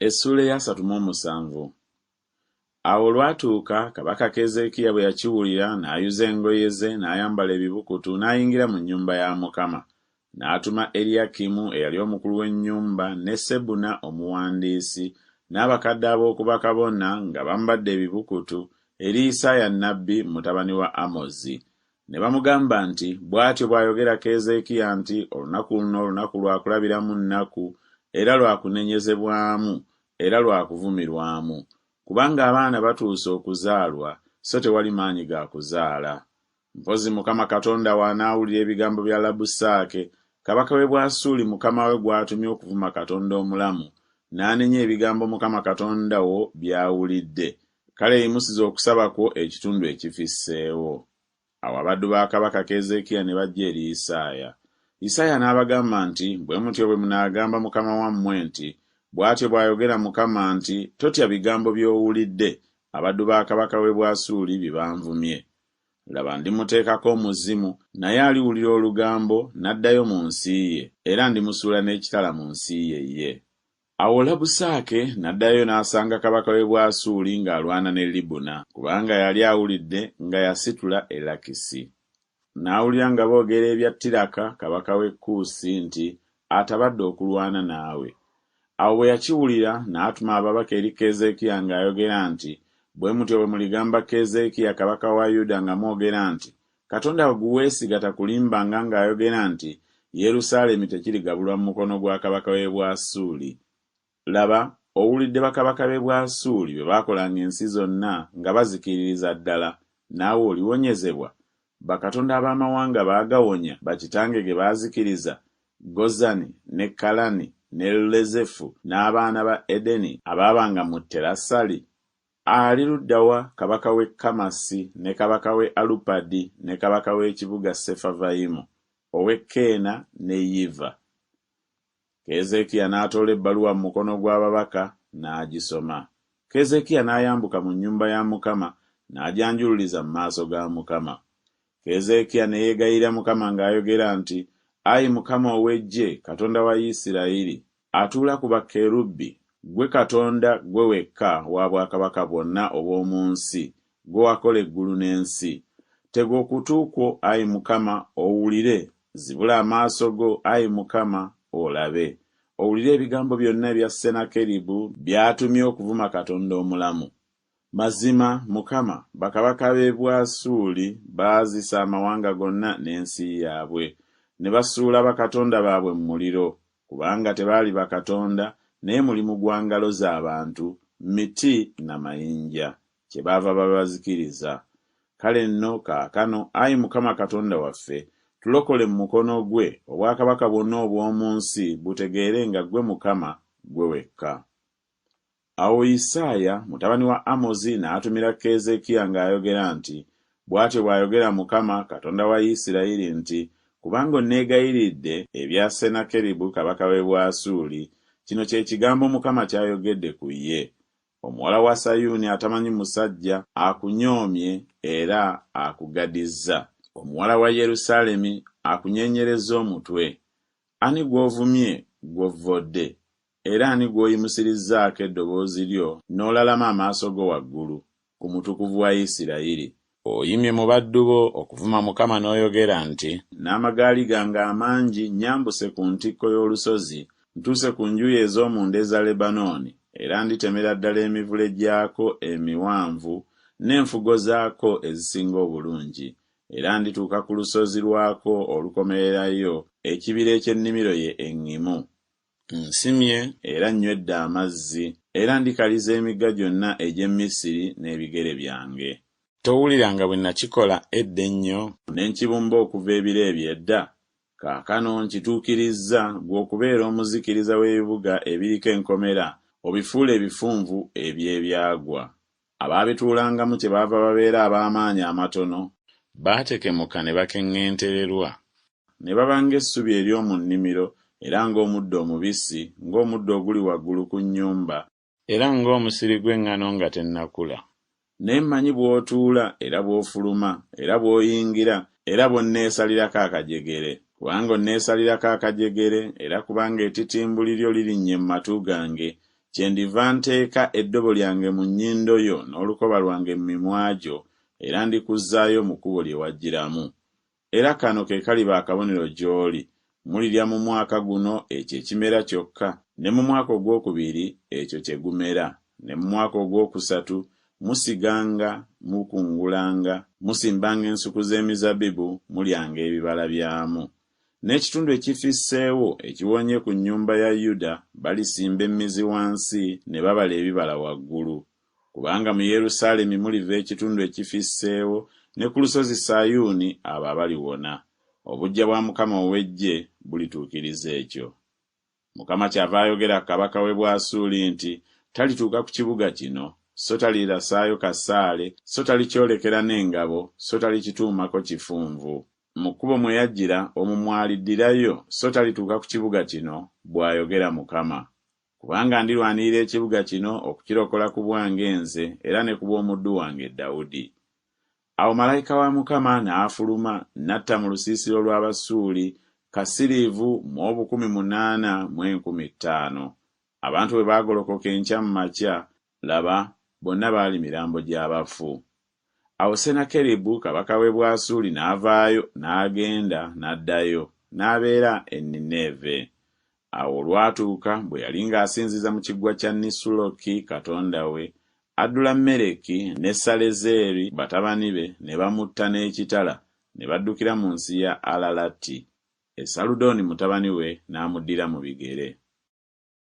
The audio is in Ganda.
Essula ya 37. Awo lwatuuka kabaka Keezeekiya bwe yakiwulira n'ayuza engoye ze n'ayambala ebibukutu n'ayingira mu nnyumba ya Mukama. N'atuma Eriyakimu eyali omukulu w'ennyumba ne Sebuna omuwandiisi n'abakadde ab'oku bakabona nga bambadde ebibukutu eri Isaaya nnabbi mutabani wa Amozi. Ne bamugamba nti, "Bw'atyo bw'ayogera Keezeekiya nti olunaku luno lunaku lwa kulabiramu nnaku era lwa kunenyezebwamu era lwa kuvumirwamu. Kubanga abaana batuuse okuzaalwa so tewali maanyi ga kuzaala." Mpozi Mukama Katonda w'anaawulira ebigambo bya Labusaake, kabaka w'e Bwasuli mukama we gw'atumye okuvuma Katonda omulamu, n'anenya ebigambo Mukama Katonda wo by'awulidde. Kale yimusiza okusaba kwo ekitundu ekifisseewo. Awo abaddu ba kabaka Keezeekiya ne bajja eri Isaaya. Isaaya n'abagamba nti, "Bwe mutyo bwe munaagamba mukama wammwe nti, bw'atyo bw'ayogera Mukama nti, totya bigambo by'owulidde abaddu ba kabaka w'e Bwasuli bye banvumye. Laba ndimuteekako omuzimu, naye aliwulira olugambo n'addayo mu nsi ye, era ndimusuula n'ekitala mu nsi ye ye." Awo Labusaake n'addayo n'asanga kabaka w'e Bwasuli ng'alwana ne Libuna, kubanga yali awulidde nga yasitula e Lakisi. N'awulira nga boogera ebya Tiraka kabaka w'e Kuusi nti atabadde okulwana naawe. Awo bwe yakiwulira n'atuma ababaka eri Keezeekiya ng'ayogera nti, "Bwe mutyo bwe muligamba Keezeekiya kabaka wa Yuda nga mwogera nti, Katonda guweesiga takulimbanga ng'ayogera nti, Yerusaalemi tekirigabulwa mu mukono gwa kabaka w'e Bwasuli. Laba, owulidde bakabaka b'e Bwasuli bwe baakolanga ensi zonna nga bazikiririza ddala, naawe oliwonyezebwa. Bakatonda ab'amawanga baagawonya bakitange ge baazikiriza, Gozani ne Kalani ne Lezefu n'abaana ba Edeni abaabanga mu Terasali. Ali luddawa kabaka w'e Kamasi ne kabaka w'e Alupadi ne kabaka w'ekibuga Sefavayimu, ow'e Keena ne Yiva?" Keezeekiya n'atoola ebbaluwa mu mukono gw'ababaka n'agisoma. Keezeekiya n'ayambuka mu nnyumba ya Mukama n'agyanjululiza mu maaso ga Mukama. Keezeekiya ne yeegayirira Mukama ng'ayogera nti, "Ayi Mukama ow'eggye, Katonda wa Isirayiri, atuula ku bakerubbi, gwe Katonda gwe wekka wa bwakabaka bwonna obw'omu nsi, gwe wakola eggulu n'ensi. Tega okutu kwo, Ayi Mukama, owulire, zibula amaaso go, Ayi Mukama, olabe. Owulire ebigambo byonna ebya Senakeribu by'atumye okuvuma Katonda omulamu. Mazima Mukama, bakabaka b'e Bwasuli baazisa amawanga gonna n'ensi yaabwe, ne basuula bakatonda baabwe mu muliro, kubanga tebaali bakatonda naye mulimu gwa ngalo z'abantu, miti na mayinja, kyebaava babazikiriza. Kale nno kaakano, Ayi Mukama Katonda waffe, tulokole mu mukono gwe, obwakabaka bwonna obw'omu nsi butegeere nga gwe Mukama gwe wekka." Awo Isaaya mutabani wa Amozi n'atumira Keezeekiya ng'ayogera nti, "Bw'atyo bw'ayogera Mukama Katonda wa Isirayiri nti, kubanga onneegayiridde ebya Senakeribu kabaka w'e Bwasuli, kino kye kigambo Mukama ky'ayogedde ku ye. Omuwala wa Sayuuni atamanyi musajja akunyoomye era akugadizza. Omuwala wa Yerusaalemi akunyeenyerezza omutwe. Ani gw'ovumye gw'ovvodde? Era ani gw'oyimusirizzaako eddoboozi lyo n'olalama amaaso go waggulu ku mutukuvu wa Isirayiri? Oyimye mu baddu bo okuvuma Mukama n'oyogera nti, n'amagaali gange amangi nyambuse ku ntikko y'olusozi, ntuuse ku njuyi ez'omunda eza Lebanooni, era nditemera ddala emivule gyako emiwanvu n'enfugo zaako ezisinga obulungi. Era ndituuka ku lusozi lwako olukomererayo, ekibira eky'ennimiro ye eŋŋimu. Nsimye era nywedde amazzi, era ndikaliza emigga gyonna egy'e Misiri n'ebigere byange. Towulira nga bwe nakikola edda ennyo ne nkibumba okuva ebiro eby'edda? Kaakano nkituukirizza gwe okubeera omuzikiriza w'ebibuga ebiriko enkomera, obifuula ebifunvu eby'ebyagwa. Abaabituulangamu kyebaava babeera ab'amaanyi amatono, baatekemuka ne bakeŋŋentererwa, ne baba ng'essubi ery'omu nnimiro, era ng'omuddo omubisi, ng'omuddo oguli waggulu ku nnyumba, era ng'omusiri gw'eŋŋano nga tennakula. Ne mmanyi bw'otuula era bw'ofuluma era bw'oyingira era bw'onneesalirako akajegere, kubanga onneesalirako akajegere era kubanga ettitimbuli lyo lirinnye mu matu gange, kyendiva nteeka eddobo lyange mu nnyindo yo n'olukoba lwange mu mimwa gyo, era ndikuzzaayo mu kkubo lye wajjiramu. Era kano ke kaliba akabonero gy'oli. Mulirya mu mwaka guno ekyo ekimera kyokka, ne mu mwaka ogwokubiri ekyo kye gumera, ne mu mwaka ogwokusatu musiganga, mukungulanga, musimbanga ensuku z'emizabbibu, mulyanga ebibala byamu. N'ekitundu ekifisseewo ekiwonye ku nnyumba ya Yuda balisimba emmizi wansi ne babala ebibala waggulu. Kubanga mu Yerusaalemi muliva ekitundu ekifisseewo, ne ku lusozi Sayuuni abo abaliwona. Obujja bwa Mukama ow'Eggye bulituukiriza ekyo. Mukama kyava ayogera kabaka w'e Bwasuli nti talituuka ku kibuga kino, so talirasaayo kasaale, so talikyolekera n'engabo, so talikituumako kifunvu. Mu kkubo mwe yajjira omwo mwaliddirayo, so talituuka ku kibuga kino, bw'ayogera Mukama. Kubanga ndirwanirira ekibuga kino okukirokola ku bwange nze era ne ku bw'omuddu wange Dawudi. Awo malayika wa Mukama n'afuluma n'atta mu lusiisiro lw'Abasuuli kasiriivu mu 8,500. Abantu bwe baagolokoka enkya mu makya, laba bonna baali mirambo gy'abafu. Awo Senakeribu kabaka w'e Bwasuli n'avaayo n'agenda n'addayo n'abeera e Nineeve. Awo olwatuuka bwe yali ng'asinziza mu kiggwa kya Nisuloki katonda we, Adulammereki ne Salezeeri batabani be ne bamutta n'ekitala, ne baddukira mu nsi ya Alalati. Esaludooni mutabani we n'amuddira mu bigere.